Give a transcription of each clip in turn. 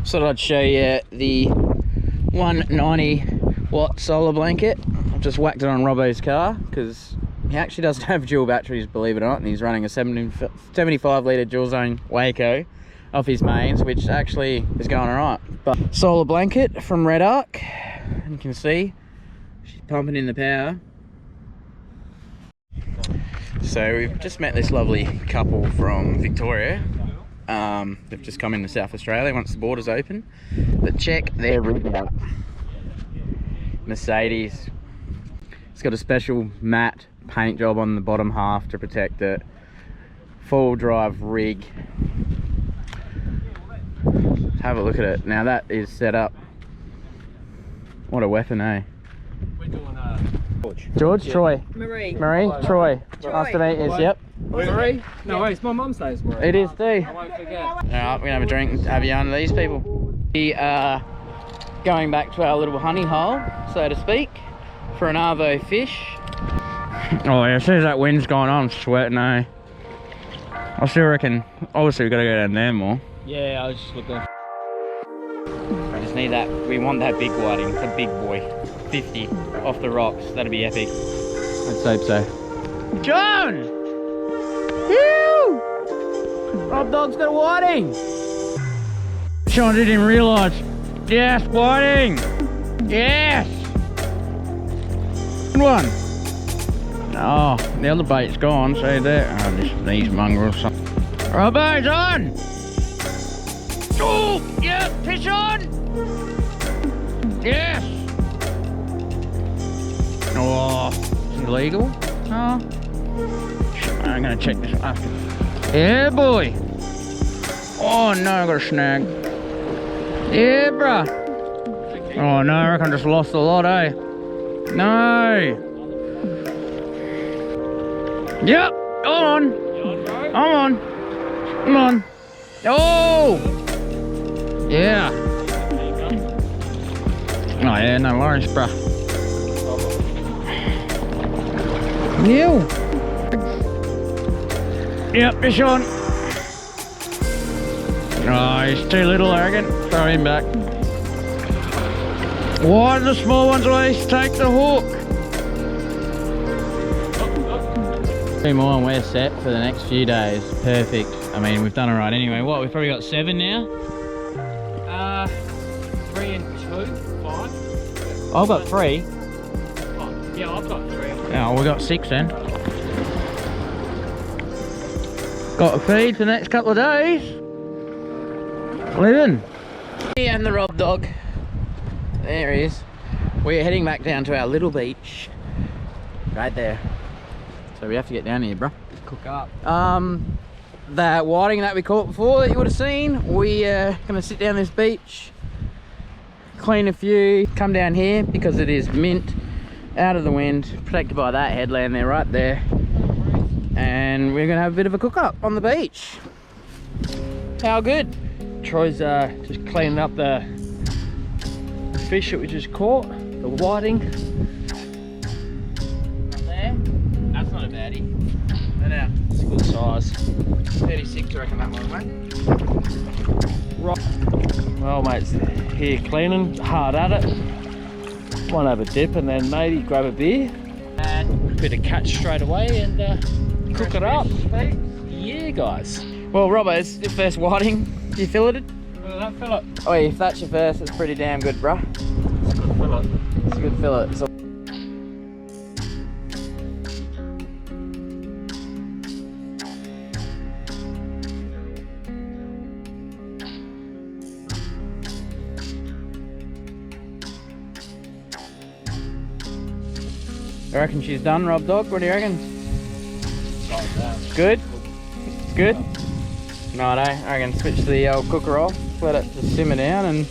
So I'd show you the 190-watt solar blanket. I've just whacked it on Robbo's car because he actually doesn't have dual batteries, believe it or not, and he's running a 75 litre dual zone Waco off his mains, which actually is going alright. But solar blanket from Red Arc, and you can see she's pumping in the power. So we've just met this lovely couple from Victoria. They've just come into South Australia once the borders open. But check their rig out. Mercedes. It's got a special matte paint job on the bottom half to protect it. Full drive rig. Have a look at it. Now that is set up. What a weapon, eh? We're doing George? Yeah. Troy? Marie. Troy. Nice to meet you. Yep. Marie? No, wait, it's my mum's name, Marie. It is too. I won't forget. Alright, we're gonna have a drink and have a yarn to these people. We are going back to our little honey hole, so to speak, for an arvo fish. Oh yeah, as soon as that wind's gone on, I'm sweating, eh? I still reckon, obviously we've got to go down there more. Yeah, I was just looking. I just need that, we want that big whiting, the big boy. 50 off the rocks, that'd be epic. Let's hope so. John! Woo! Rob Dog's got a whiting! Sean didn't even realise. Yes, whiting! Yes! Good one! Oh, the other bait's gone, see there? Oh, these mongrels. Robbo's on! Oh, yeah, fish on! Yes! Oh, is it illegal? Oh. I'm gonna check this after. Yeah, boy! Oh no, I got a snag. Yeah, bruh! Oh no, I reckon I just lost a lot, eh? No! Yep! On! I'm on! Come on! Oh! Yeah! Oh yeah, no worries, bruh. New. Yep, fish on. Oh, he's too little, I reckon. Throw him back. Why do the small ones always take the hook? 2 more and we're set for the next few days. Perfect. I mean, we've done alright anyway. What, we've probably got 7 now? 3 and 2, 5. I've got 3. Oh, yeah, I've got 3. Oh, we got 6 then. Got a feed for the next couple of days. Living. Me and the Rob Dog. There he is. We're heading back down to our little beach. Right there. So we have to get down here, bro. Cook up. That whiting that we caught before that you would have seen, we're gonna sit down this beach, clean a few, come down here because it is mint, out of the wind, protected by that headland there, right there. And we're gonna have a bit of a cook up on the beach. How good? Troy's just cleaning up the fish that we just caught, the whiting. Up there? That's not a baddie. But now, It's a good size. 36 I reckon that one, mate. Right. Well, mate's here cleaning, hard at it. Might have a dip and then maybe grab a beer. And a bit of catch straight away and cook it up. Yeah, guys. Well, Robbo, it's your first whiting. You filleted? Look at that fillet. Oh, if that's your first, it's pretty damn good, bruh. It's a good fillet. It's a good fillet. So I reckon she's done, Rob Dog. What do you reckon? Good? Good? Righto, I reckon switch the old cooker off, let it just simmer down and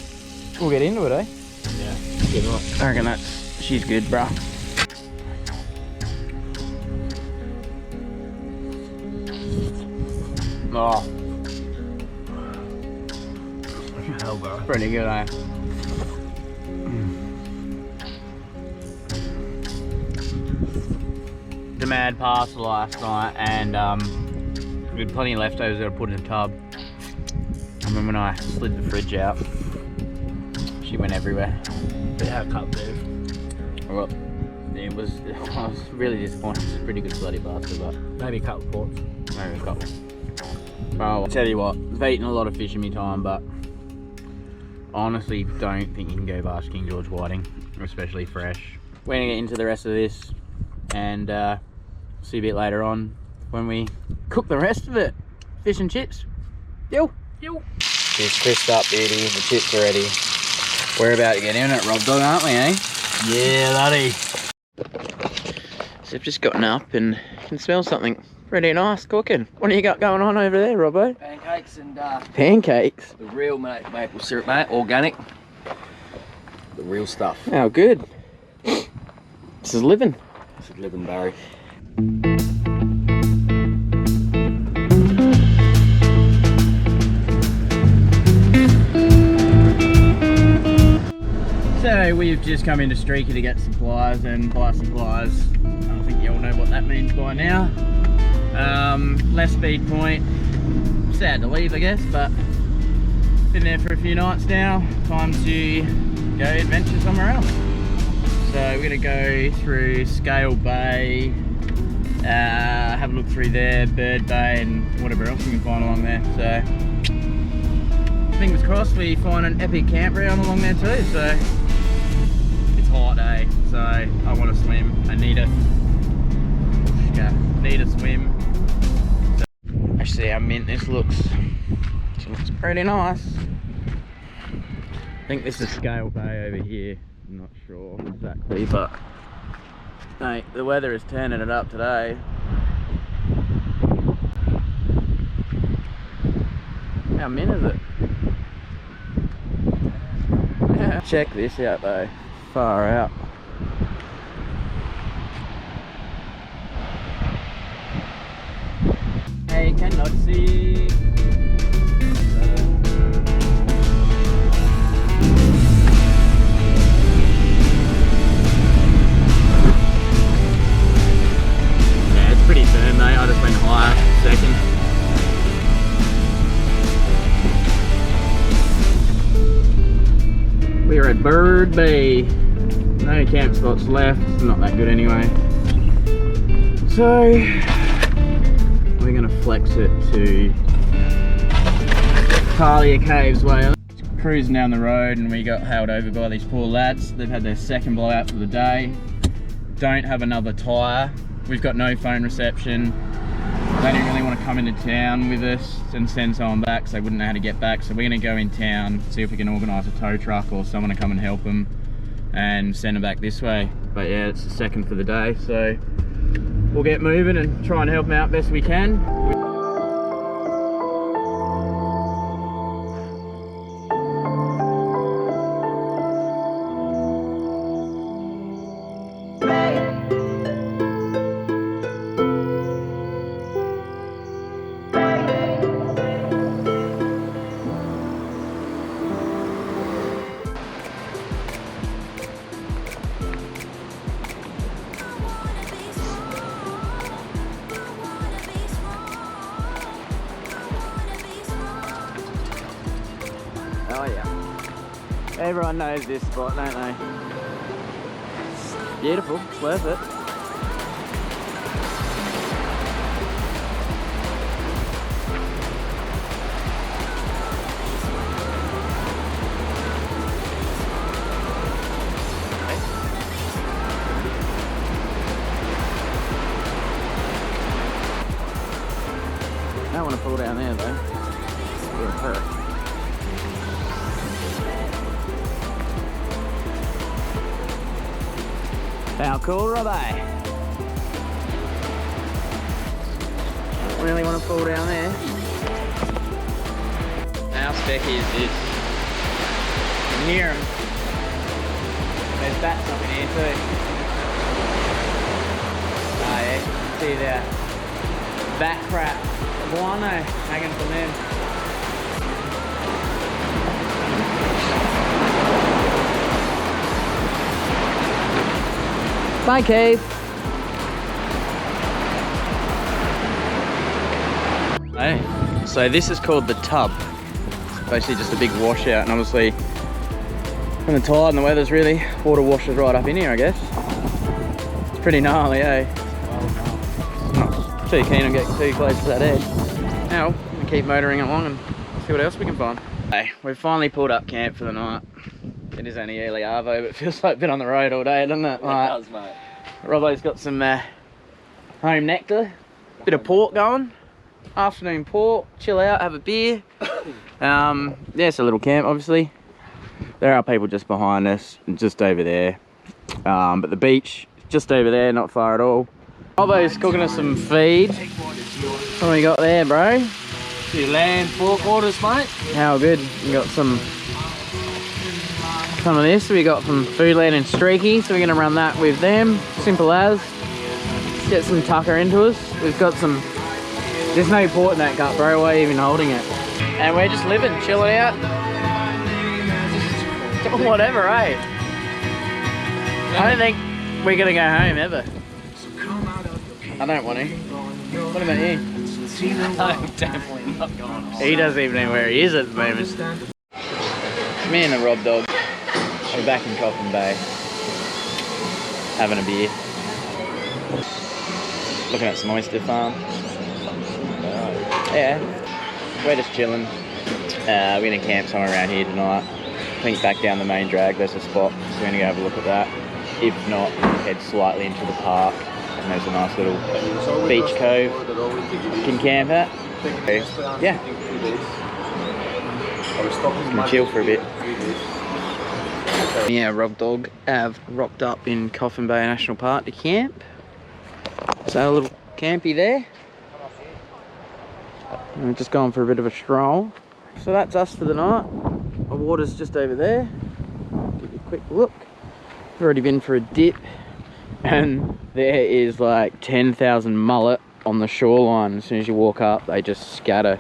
we'll get into it, eh? Yeah, good one. I reckon she's good, bruh. Oh. Hell, bro. Pretty good, eh? The mad pasta last night and we had plenty of leftovers that I put in a tub. And then when I slid the fridge out, She went everywhere. Bit haircut there. Well, I was really disappointed. It's a pretty good bloody bastard, but Maybe a couple ports. maybe a couple. Well, I'll tell you what, I've eaten a lot of fish in my time, but I honestly don't think you can go past King George whiting, especially fresh. We're gonna get into the rest of this and see a bit later on when we cook the rest of it. Fish and chips. Yo. She's crisped up, beauty. The chips are ready. We're about to get in it, Rob Dog, aren't we, eh? Yeah, laddie. So I've just gotten up and can smell something pretty nice cooking. What do you got going on over there, Robbo? Pancakes and Pancakes. the real maple syrup, mate. Organic. The real stuff. Oh, good. This is living. This is living, Barry. So we've just come into Streaky to get supplies, and by supplies, I think you all know what that means by now. Less speed point. Sad to leave, I guess, but been there for a few nights now. Time to go adventure somewhere else. So we're gonna go through Scale Bay, have a look through there, Bird Bay, and whatever else we can find along there. So fingers crossed we find an epic campground along there too. So it's hot, eh? So I want to swim. I need a swim. So, actually, how mint this looks. It looks pretty nice. I think this is Scale Bay over here. I'm not sure exactly, but mate, the weather is turning it up today. How mint is it? Yeah. Check this out though. Far out. I cannot see. Yeah, it's pretty firm, mate. I just went higher second. We're at Bird Bay. No camp spots left. It's not that good anyway. So we're gonna flex it to Talia Caves way. Cruising down the road and we got hailed over by these poor lads. They've had their second blowout for the day. Don't have another tyre. We've got no phone reception. They didn't really want to come into town with us and send someone back, so they wouldn't know how to get back. So we're gonna go in town, see if we can organise a tow truck or someone to come and help them and send them back this way. But yeah, it's the second for the day, so we'll get moving and try and help them out best we can. Oh yeah. Everyone knows this spot, don't they? It's beautiful, it's worth it. I don't want to fall down there though. It'll hurt. How cool, Robbo? Really want to fall down there. How specky is this? You can hear them. There's bats up in here too. Oh yeah, see that bat crap guano hanging from them. Bye, cave. Hey, so this is called the tub. It's basically just a big washout, and obviously When the tide and the weather's really, water washes right up in here, I guess. It's pretty gnarly, eh? Not too keen on getting too close to that edge. Now, we'll keep motoring along and see what else we can find. Hey, we've finally pulled up camp for the night. It is only early arvo, but it feels like been on the road all day, doesn't it? Like, it does, mate. Robbo's got some home nectar, bit of port going. Afternoon port, chill out, have a beer. Yeah, it's a little camp, obviously. There are people just behind us and just over there. But the beach, just over there, not far at all. Robbo's cooking us some feed. What we got there, bro? Your lamb 4 quarters, mate. How good. We got some of this we got from Foodland and Streaky, so we're gonna run that with them. Simple as. Get some tucker into us. We've got some, there's no port in that cup, bro. Why are you even holding it? And we're just living, chilling out. Whatever, eh? I don't think we're gonna go home ever. I don't want to. What about you? I'm definitely not going home. He doesn't even know where he is at the moment. Me and the Rob dog are back in Coffin Bay, having a beer. Looking at some oyster farm. Yeah, we're just chilling. We're gonna camp somewhere around here tonight. I think back down the main drag, there's a spot, so we're gonna go have a look at that. If not, head slightly into the park, and there's a nice little beach cove you can camp at. So, yeah, gonna chill for a bit. Yeah, Rob Dog have rocked up in Coffin Bay National Park to camp. So a little campy there. And we're just going for a bit of a stroll. So that's us for the night. The water's just over there. Give you a quick look. We've already been for a dip. And there is like 10,000 mullet on the shoreline. As soon as you walk up, they just scatter.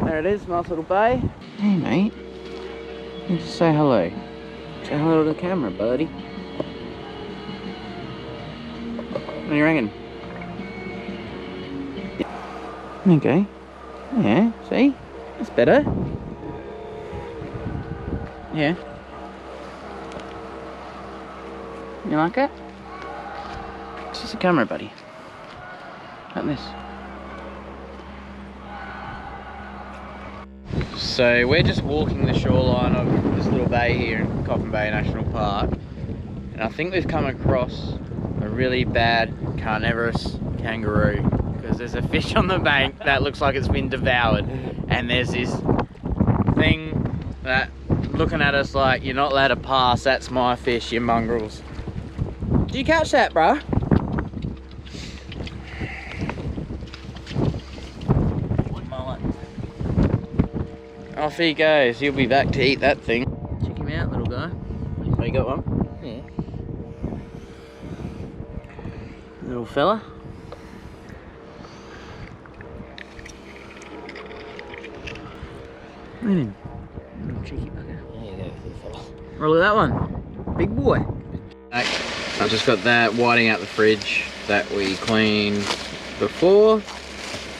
There it is, nice little bay. Hey mate, you just say hello. Say hello to the camera, buddy. What do you reckon? Okay. Yeah, see? That's better. Yeah. You like it? It's just a camera, buddy. Like this. So we're just walking the shoreline of this little bay here in Coffin Bay National Park. And I think we've come across a really bad carnivorous kangaroo. Because there's a fish on the bank that looks like it's been devoured. And there's this thing that looking at us like, you're not allowed to pass, that's my fish, you mongrels. Did you catch that, bruh? Off he goes, he'll be back to eat that thing. Check him out, little guy. Oh, you got one? Yeah. Little fella. Look at him. Little cheeky bugger. There you go, little fella. Oh, look at that one. Big boy. I've just got that whiting out the fridge that we cleaned before,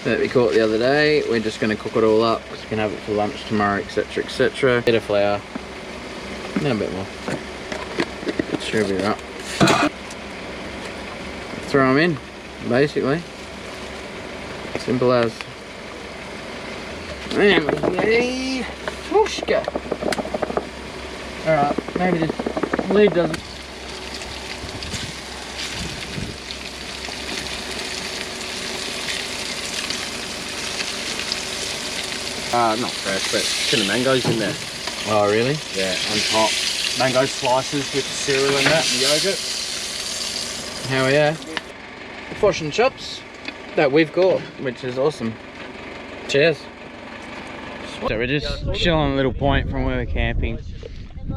that we caught the other day. We're just going to cook it all up because we can have it for lunch tomorrow, etc, etc. Bit of flour, and a bit more. Distribute it up. Throw them in, basically. Simple as. And whooshka. Alright, maybe this lid doesn't. Not fresh, but tin of mangoes in there. Oh, really? Yeah, on top. Mango slices with the cereal and that, and yogurt. Hell yeah. Fish and chops that we've got, which is awesome. Cheers. So we're just chilling on a little point from where we're camping.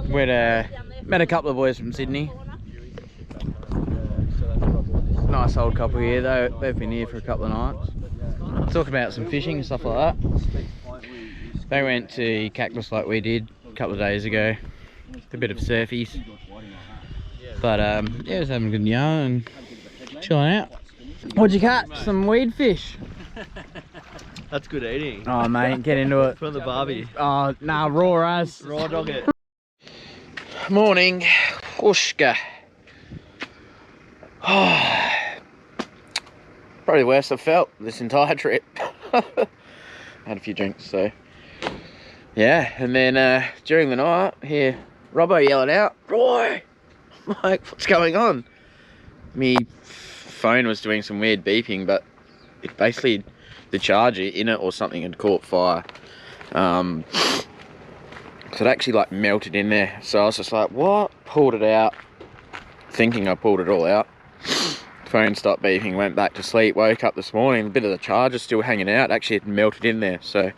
We'd met a couple of boys from Sydney. Nice old couple here though, they've been here for a couple of nights. Talk about some fishing and stuff like that. They went to Cactus like we did a couple of days ago. A bit of surfies. But yeah, just having a good yarn and chilling out. What'd you catch? Some weed fish? That's good eating. Oh mate, get into it. From the barbie. Oh nah, raw as. Raw dog it. Morning, Whooshka. Oh, probably the worst I've felt this entire trip. Had a few drinks, so yeah. And then during the night, hear Robbo yelling out, "Roy!" I'm like, what's going on? My phone was doing some weird beeping, but it basically, the charger in it or something had caught fire. So it actually like melted in there. So I was just like, what? Pulled it out, thinking I pulled it all out. Phone stopped beeping, went back to sleep, woke up this morning, a bit of the charger still hanging out. Actually, it melted in there. So your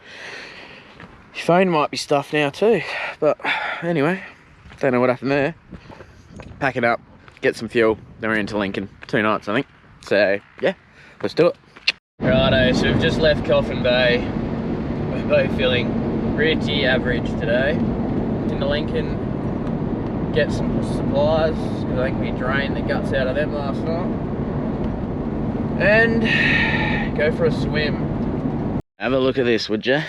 phone might be stuffed now too. But anyway, don't know what happened there. Pack it up, get some fuel, then we're into Lincoln. 2 nights, I think. So yeah, let's do it. Righto, so we've just left Coffin Bay. We're both feeling pretty average today. Into Lincoln, get some supplies, because I think we drained the guts out of them last night. And go for a swim. Have a look at this, would ya?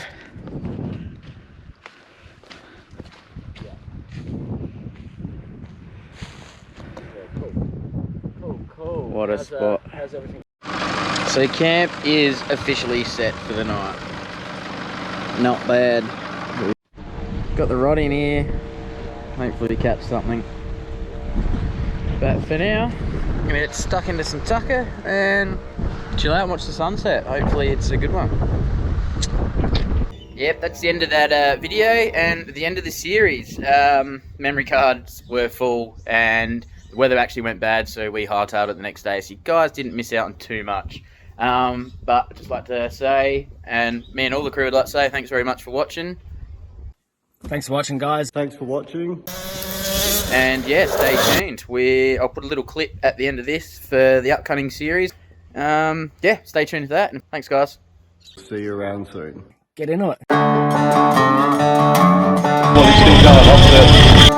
Cool. What a spot. How's everything? So camp is officially set for the night. Not bad. Got the rod in here. Hopefully catch something. But for now, I'm gonna get stuck into some tucker and chill out and watch the sunset. Hopefully it's a good one. Yep, that's the end of that video and the end of the series. Memory cards were full and the weather actually went bad, so we hightailed it the next day. So you guys didn't miss out on too much. But I'd just like to say, and me and all the crew would like to say, thanks very much for watching. Thanks for watching, guys. Thanks for watching. And yeah, stay tuned. I'll put a little clip at the end of this for the upcoming series. Yeah, stay tuned to that. And thanks, guys. See you around soon. Get into it. Well, it's still going,